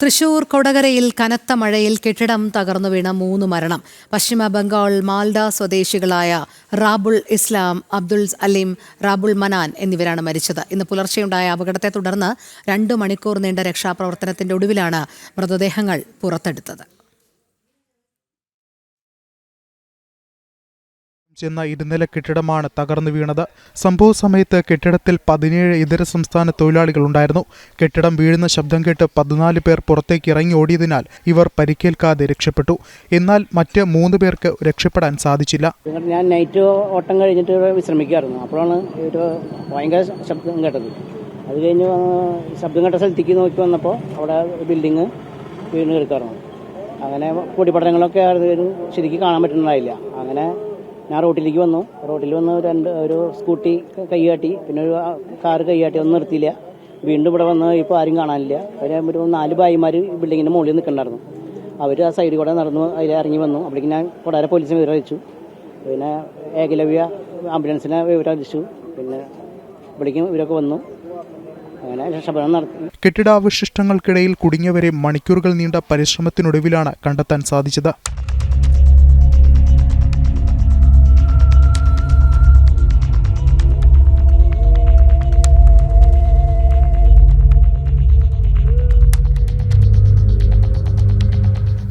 തൃശൂർ കൊടകരയിൽ കനത്ത മഴയിൽ കെട്ടിടം തകർന്നു വീണ 3 മരണം. പശ്ചിമ ബംഗാൾ മാൽഡ സ്വദേശികളായ റാബുൾ ഇസ്ലാം, അബ്ദുൾ അലീം, റാബുൾ മനാൻ എന്നിവരാണ് മരിച്ചത്. ഇന്ന് പുലർച്ചെയുണ്ടായ അപകടത്തെ തുടർന്ന് 2 മണിക്കൂർ നീണ്ട രക്ഷാപ്രവർത്തനത്തിന്റെ ഒടുവിലാണ് മൃതദേഹങ്ങൾ പുറത്തെടുത്തത്. ചെന്ന ഇരുനില കെട്ടിടമാണ് തകർന്നു വീണത്. സംഭവ സമയത്ത് കെട്ടിടത്തിൽ 17 ഇതര സംസ്ഥാന തൊഴിലാളികൾ ഉണ്ടായിരുന്നു. കെട്ടിടം വീഴുന്ന ശബ്ദം കേട്ട് 14 പേർ പുറത്തേക്ക് ഇറങ്ങി ഓടിയതിനാൽ ഇവർ പരിക്കേൽക്കാതെ രക്ഷപ്പെട്ടു. എന്നാൽ മറ്റ് 3 പേർക്ക് രക്ഷപ്പെടാൻ സാധിച്ചില്ല. ഞാൻ നൈറ്റ് ഓട്ടം കഴിഞ്ഞിട്ട് വിശ്രമിക്കായിരുന്നു. അപ്പോഴാണ് ഒരു ഭയങ്കര ശബ്ദം കേട്ടത്. അത് കഴിഞ്ഞ് ശബ്ദം കേട്ട സ്ഥലത്തേക്ക് നോക്കി വന്നപ്പോൾ അവിടെ ബിൽഡിങ് വീണ് കിടക്കാറുണ്ട്. അങ്ങനെ പൊടിപടലങ്ങളൊക്കെ ശരിക്കും കാണാൻ പറ്റുന്നുണ്ടായില്ല. അങ്ങനെ ഞാൻ റോട്ടിലേക്ക് വന്നു. റോട്ടിൽ വന്ന് ഒരു സ്കൂട്ടി കൈകാട്ടി, പിന്നെ ഒരു കാറ് കൈകാട്ടി, ഒന്നും നിർത്തിയില്ല. വീണ്ടും ഇവിടെ വന്ന് ഇപ്പോൾ ആരും കാണാനില്ല. ഒരു 4 ഭായിമാർ ബിൽഡിങ്ങിൻ്റെ മുകളിൽ നിൽക്കണ്ടായിരുന്നു. അവർ ആ സൈഡിൽ കൂടെ നടന്നു അതിൽ ഇറങ്ങി വന്നു. അപ്പോഴേക്ക് ഞാൻ കൊടാര പോലീസിനെ വിവരം അറിയിച്ചു. പിന്നെ ഏകലവ്യ ആംബുലൻസിനെ വിവരം അറിയിച്ചു. പിന്നെ ഇവിടേക്കും ഇവരൊക്കെ വന്നു. അങ്ങനെ രക്ഷപ്പെടാൻ നടത്തി. കെട്ടിടാവശിഷ്ടങ്ങൾക്കിടയിൽ കുടുങ്ങിയവരെ മണിക്കൂറുകൾ നീണ്ട പരിശ്രമത്തിനൊടുവിലാണ് കണ്ടെത്താൻ സാധിച്ചത്.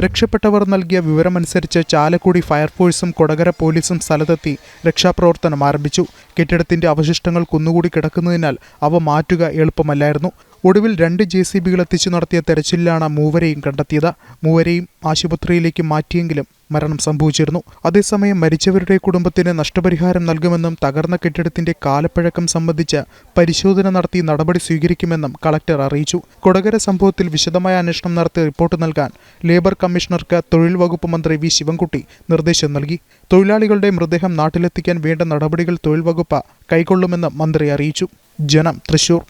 രക്ഷപ്പെട്ടവർ നൽകിയ വിവരമനുസരിച്ച് ചാലക്കുടി ഫയർഫോഴ്സും കൊടകര പോലീസും സ്ഥലത്തെത്തി രക്ഷാപ്രവർത്തനം ആരംഭിച്ചു. കെട്ടിടത്തിന്റെ അവശിഷ്ടങ്ങൾ കുന്നുകൂടി കിടക്കുന്നതിനാൽ അവ മാറ്റുക എളുപ്പമല്ലായിരുന്നു. ഒടുവിൽ 2 JCBകൾ എത്തിച്ചു നടത്തിയ തെരച്ചിലിലാണ് 3 കണ്ടെത്തിയത്. 3 ആശുപത്രിയിലേക്ക് മാറ്റിയെങ്കിലും മരണം സംഭവിച്ചിരുന്നു. അതേസമയം മരിച്ചവരുടെ കുടുംബത്തിന് നഷ്ടപരിഹാരം നൽകുമെന്നും തകർന്ന കെട്ടിടത്തിന്റെ കാലപ്പഴക്കം സംബന്ധിച്ച് പരിശോധന നടത്തി നടപടി സ്വീകരിക്കുമെന്നും കളക്ടർ അറിയിച്ചു. കൊടകര സംഭവത്തിൽ വിശദമായ അന്വേഷണം നടത്തി റിപ്പോർട്ട് നൽകാൻ ലേബർ കമ്മീഷണർക്ക് തൊഴിൽ വകുപ്പ് മന്ത്രി വി ശിവൻകുട്ടി നിർദ്ദേശം നൽകി. തൊഴിലാളികളുടെ മൃതദേഹം നാട്ടിലെത്തിക്കാൻ വേണ്ട നടപടികൾ തൊഴിൽ വകുപ്പ് കൈക്കൊള്ളുമെന്ന് മന്ത്രി അറിയിച്ചു. ജനം, തൃശൂർ.